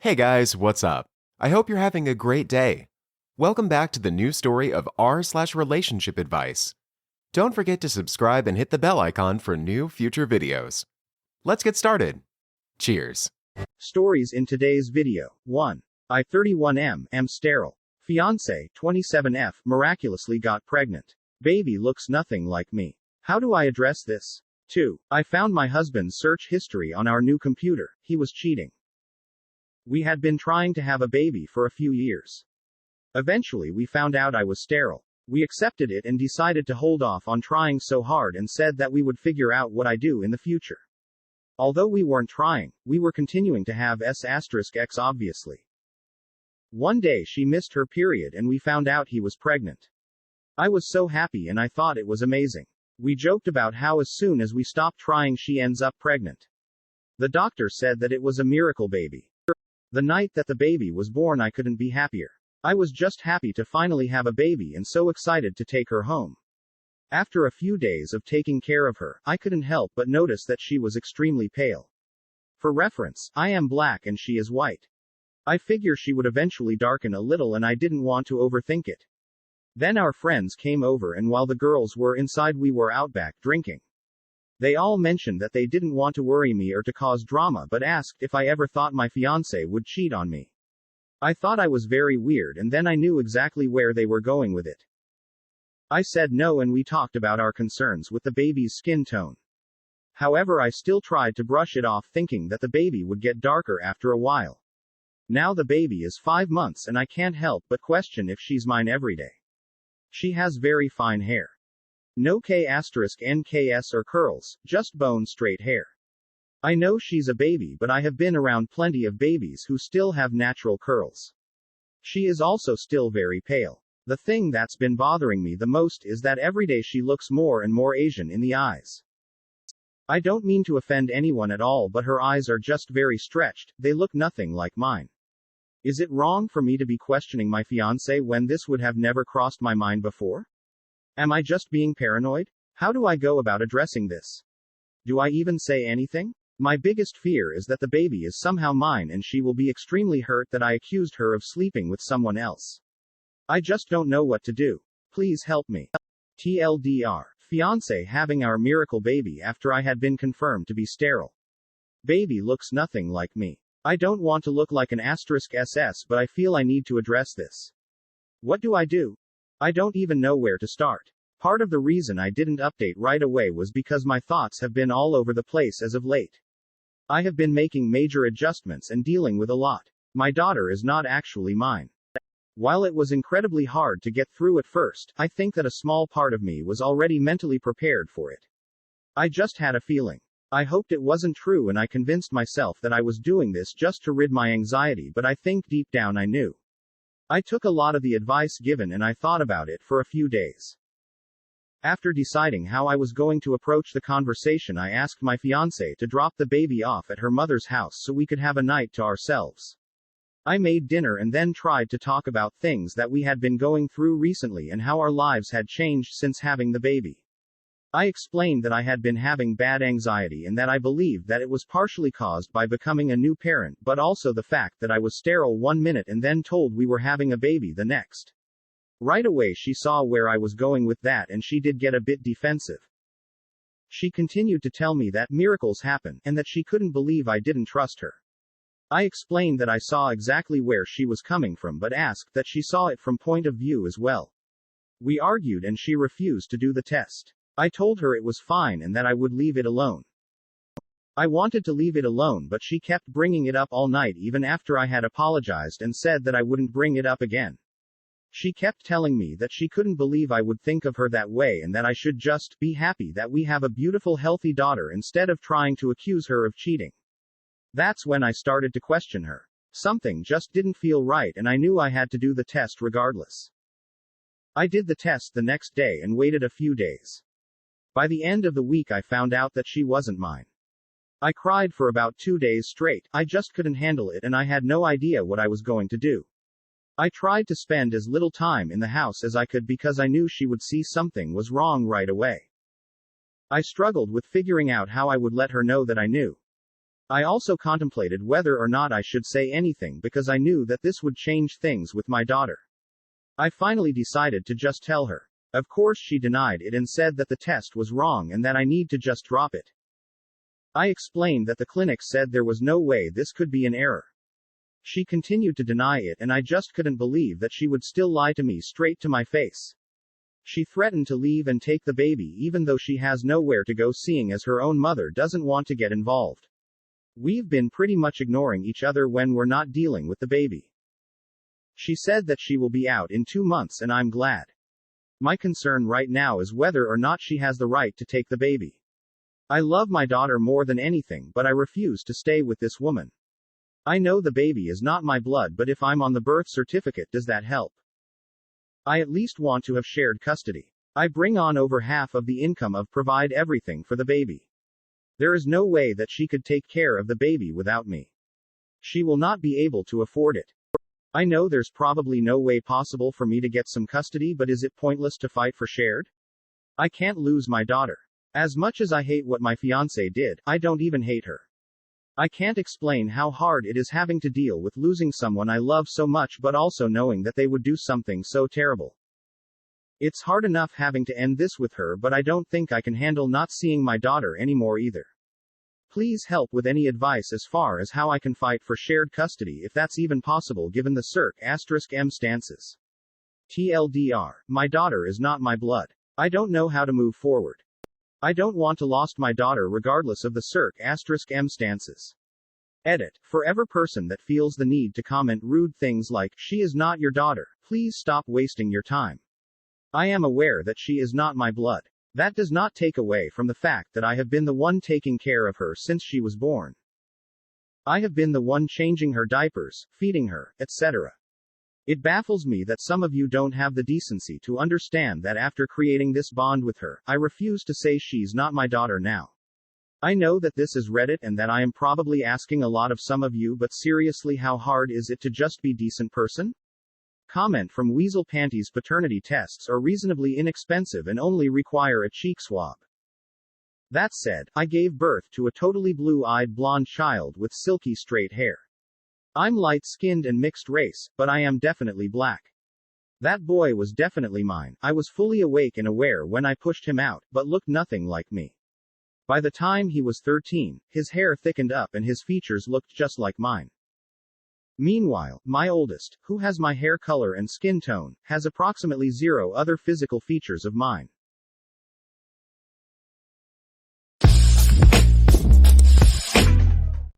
Hey guys, what's up? I hope you're having a great day. Welcome back to the new story of r/relationship advice. Don't forget to subscribe and hit the bell icon for new future videos. Let's get started. Cheers. Stories in today's video. 1. I 31 am sterile. Fiance 27F miraculously got pregnant. Baby looks nothing like me. How do I address this? 2. I found my husband's search history on our new computer. He was cheating. We had been trying to have a baby for a few years. Eventually we found out I was sterile. We accepted it and decided to hold off on trying so hard and said that we would figure out what I do in the future. Although we weren't trying, we were continuing to have S**X obviously. One day she missed her period and we found out he was pregnant. I was so happy and I thought it was amazing. We joked about how as soon as we stop trying she ends up pregnant. The doctor said that it was a miracle baby. The night that the baby was born I couldn't be happier. I was just happy to finally have a baby and so excited to take her home. After a few days of taking care of her, I couldn't help but notice that she was extremely pale. For reference, I am black and she is white. I figure she would eventually darken a little and I didn't want to overthink it. Then our friends came over and while the girls were inside we were out back drinking. They all mentioned that they didn't want to worry me or to cause drama but asked if I ever thought my fiancé would cheat on me. I thought I was very weird and then I knew exactly where they were going with it. I said no and we talked about our concerns with the baby's skin tone. However, I still tried to brush it off thinking that the baby would get darker after a while. Now the baby is 5 months and I can't help but question if she's mine every day. She has very fine hair. No K**NKS or curls, just bone straight hair. I know she's a baby but I have been around plenty of babies who still have natural curls. She is also still very pale. The thing that's been bothering me the most is that every day she looks more and more Asian in the eyes. I don't mean to offend anyone at all but her eyes are just very stretched, they look nothing like mine. Is it wrong for me to be questioning my fiancé when this would have never crossed my mind before? Am I just being paranoid? How do I go about addressing this? Do I even say anything? My biggest fear is that the baby is somehow mine and she will be extremely hurt that I accused her of sleeping with someone else. I just don't know what to do. Please help me. TLDR. Fiancé having our miracle baby after I had been confirmed to be sterile. Baby looks nothing like me. I don't want to look like an *SS but I feel I need to address this. What do I do? I don't even know where to start. Part of the reason I didn't update right away was because my thoughts have been all over the place as of late. I have been making major adjustments and dealing with a lot. My daughter is not actually mine. While it was incredibly hard to get through at first, I think that a small part of me was already mentally prepared for it. I just had a feeling. I hoped it wasn't true and I convinced myself that I was doing this just to rid my anxiety but I think deep down I knew. I took a lot of the advice given and I thought about it for a few days. After deciding how I was going to approach the conversation I asked my fiancé to drop the baby off at her mother's house so we could have a night to ourselves. I made dinner and then tried to talk about things that we had been going through recently and how our lives had changed since having the baby. I explained that I had been having bad anxiety and that I believed that it was partially caused by becoming a new parent but also the fact that I was sterile 1 minute and then told we were having a baby the next. Right away she saw where I was going with that and she did get a bit defensive. She continued to tell me that miracles happen and that she couldn't believe I didn't trust her. I explained that I saw exactly where she was coming from but asked that she saw it from point of view as well. We argued and she refused to do the test. I told her it was fine and that I would leave it alone. I wanted to leave it alone but she kept bringing it up all night even after I had apologized and said that I wouldn't bring it up again. She kept telling me that she couldn't believe I would think of her that way and that I should just be happy that we have a beautiful healthy daughter instead of trying to accuse her of cheating. That's when I started to question her. Something just didn't feel right and I knew I had to do the test regardless. I did the test the next day and waited a few days. By the end of the week I found out that she wasn't mine. I cried for about 2 days straight, I just couldn't handle it and I had no idea what I was going to do. I tried to spend as little time in the house as I could because I knew she would see something was wrong right away. I struggled with figuring out how I would let her know that I knew. I also contemplated whether or not I should say anything because I knew that this would change things with my daughter. I finally decided to just tell her. Of course, she denied it and said that the test was wrong and that I need to just drop it. I explained that the clinic said there was no way this could be an error. She continued to deny it, and I just couldn't believe that she would still lie to me straight to my face. She threatened to leave and take the baby even though she has nowhere to go, seeing as her own mother doesn't want to get involved. We've been pretty much ignoring each other when we're not dealing with the baby. She said that she will be out in 2 months, and I'm glad. My concern right now is whether or not she has the right to take the baby. I love my daughter more than anything, but I refuse to stay with this woman. I know the baby is not my blood, but if I'm on the birth certificate, does that help? I at least want to have shared custody. I bring on over half of the income of provide everything for the baby. There is no way that she could take care of the baby without me. She will not be able to afford it. I know there's probably no way possible for me to get some custody, but is it pointless to fight for shared? I can't lose my daughter. As much as I hate what my fiancé did, I don't even hate her. I can't explain how hard it is having to deal with losing someone I love so much, but also knowing that they would do something so terrible. It's hard enough having to end this with her, but I don't think I can handle not seeing my daughter anymore either. Please help with any advice as far as how I can fight for shared custody, if that's even possible given the circ**m stances. TLDR, my daughter is not my blood. I don't know how to move forward. I don't want to lost my daughter regardless of the circ**m stances. Edit. Forever person that feels the need to comment rude things like, she is not your daughter, please stop wasting your time. I am aware that she is not my blood. That does not take away from the fact that I have been the one taking care of her since she was born. I have been the one changing her diapers, feeding her, etc. It baffles me that some of you don't have the decency to understand that after creating this bond with her, I refuse to say she's not my daughter now. I know that this is Reddit and that I am probably asking a lot of some of you, but seriously, how hard is it to just be decent person? Comment from Weasel Panties. Paternity tests are reasonably inexpensive and only require a cheek swab. That said, I gave birth to a totally blue-eyed blonde child with silky straight hair. I'm light-skinned and mixed race, but I am definitely black. That boy was definitely mine. I was fully awake and aware when I pushed him out, but looked nothing like me. By the time he was 13, his hair thickened up and his features looked just like mine. Meanwhile, my oldest, who has my hair color and skin tone, has approximately 0 other physical features of mine.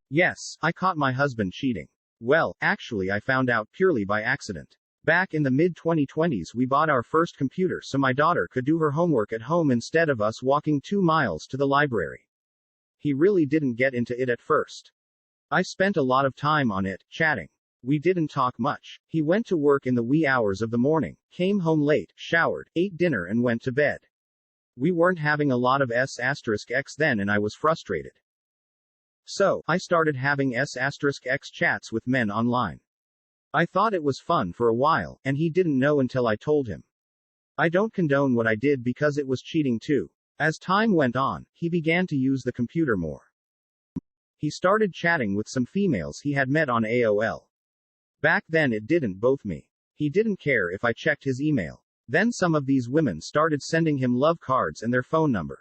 Yes, I caught my husband cheating. Well, actually I found out purely by accident. Back in the mid-2020s we bought our first computer so my daughter could do her homework at home instead of us walking 2 miles to the library. He really didn't get into it at first. I spent a lot of time on it, chatting. We didn't talk much. He went to work in the wee hours of the morning, came home late, showered, ate dinner and went to bed. We weren't having a lot of S**x then and I was frustrated. So, I started having S**x chats with men online. I thought it was fun for a while, and he didn't know until I told him. I don't condone what I did because it was cheating too. As time went on, he began to use the computer more. He started chatting with some females he had met on AOL. Back then it didn't bother me. He didn't care if I checked his email. Then some of these women started sending him love cards and their phone number.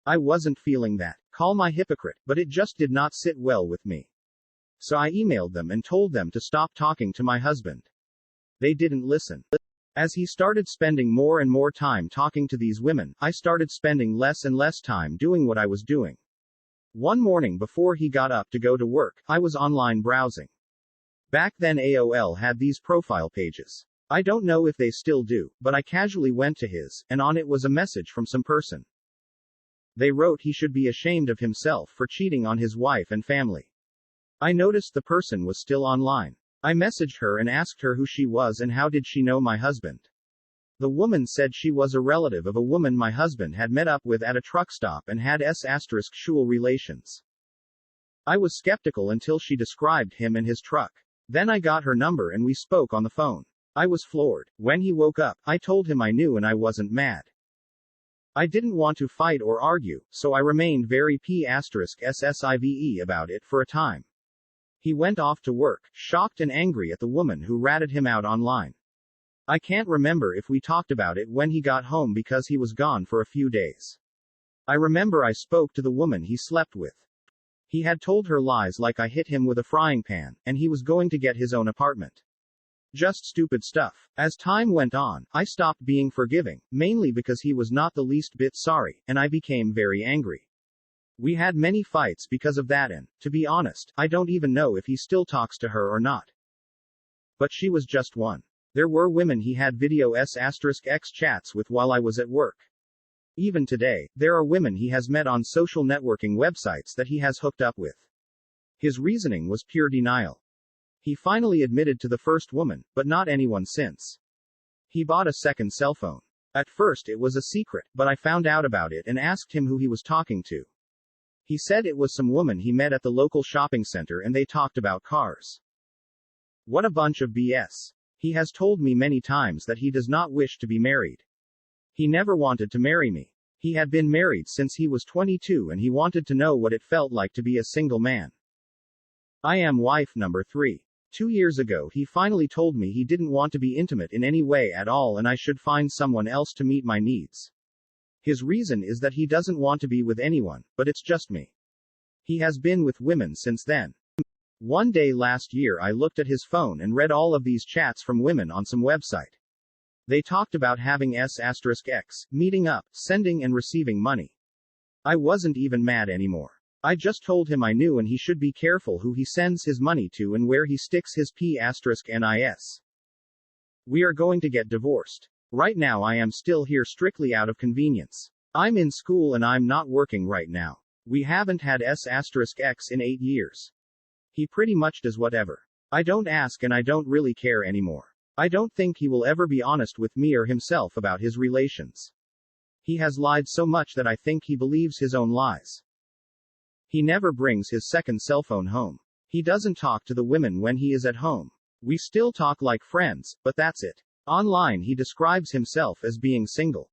I wasn't feeling that. Call my hypocrite, but it just did not sit well with me. So I emailed them and told them to stop talking to my husband. They didn't listen. As he started spending more and more time talking to these women, I started spending less and less time doing what I was doing. One morning before he got up to go to work, I was online browsing. Back then AOL had these profile pages. I don't know if they still do, but I casually went to his, and on it was a message from some person. They wrote he should be ashamed of himself for cheating on his wife and family. I noticed the person was still online. I messaged her and asked her who she was and how did she know my husband. The woman said she was a relative of a woman my husband had met up with at a truck stop and had s***sexual relations. I was skeptical until she described him and his truck. Then I got her number and we spoke on the phone. I was floored. When he woke up, I told him I knew and I wasn't mad. I didn't want to fight or argue, so I remained very *SSIVE about it for a time. He went off to work, shocked and angry at the woman who ratted him out online. I can't remember if we talked about it when he got home because he was gone for a few days. I remember I spoke to the woman he slept with. He had told her lies like I hit him with a frying pan, and he was going to get his own apartment. Just stupid stuff. As time went on, I stopped being forgiving, mainly because he was not the least bit sorry, and I became very angry. We had many fights because of that, and, to be honest, I don't even know if he still talks to her or not. But she was just one. There were women he had video *X chats with while I was at work. Even today, there are women he has met on social networking websites that he has hooked up with. His reasoning was pure denial. He finally admitted to the first woman, but not anyone since. He bought a second cell phone. At first it was a secret, but I found out about it and asked him who he was talking to. He said it was some woman he met at the local shopping center and they talked about cars. What a bunch of BS. He has told me many times that he does not wish to be married. He never wanted to marry me. He had been married since he was 22 and he wanted to know what it felt like to be a single man. I am wife number 3. 2 years ago he finally told me he didn't want to be intimate in any way at all and I should find someone else to meet my needs. His reason is that he doesn't want to be with anyone, but it's just me. He has been with women since then. One day last year I looked at his phone and read all of these chats from women on some website. They talked about having *X, meeting up, sending and receiving money. I wasn't even mad anymore. I just told him I knew and he should be careful who he sends his money to and where he sticks his *NIS. We are going to get divorced. Right now I am still here strictly out of convenience. I'm in school and I'm not working right now. We haven't had *X in 8 years. He pretty much does whatever. I don't ask and I don't really care anymore. I don't think he will ever be honest with me or himself about his relations. He has lied so much that I think he believes his own lies. He never brings his second cell phone home. He doesn't talk to the women when he is at home. We still talk like friends, but that's it. Online he describes himself as being single.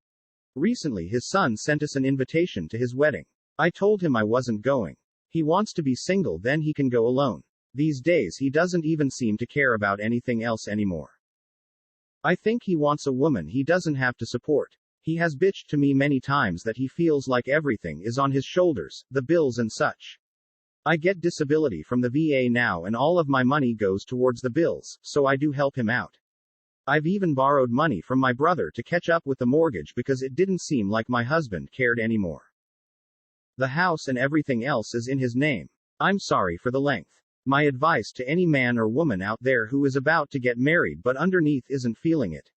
Recently his son sent us an invitation to his wedding. I told him I wasn't going. He wants to be single, then he can go alone. These days he doesn't even seem to care about anything else anymore. I think he wants a woman he doesn't have to support. He has bitched to me many times that he feels like everything is on his shoulders, the bills and such. I get disability from the VA now and all of my money goes towards the bills, so I do help him out. I've even borrowed money from my brother to catch up with the mortgage because it didn't seem like my husband cared anymore. The house and everything else is in his name. I'm sorry for the length. My advice to any man or woman out there who is about to get married but underneath isn't feeling it.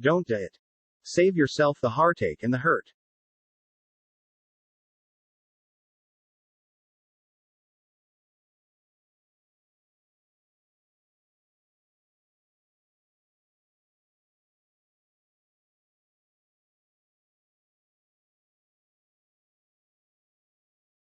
Don't do it. Save yourself the heartache and the hurt.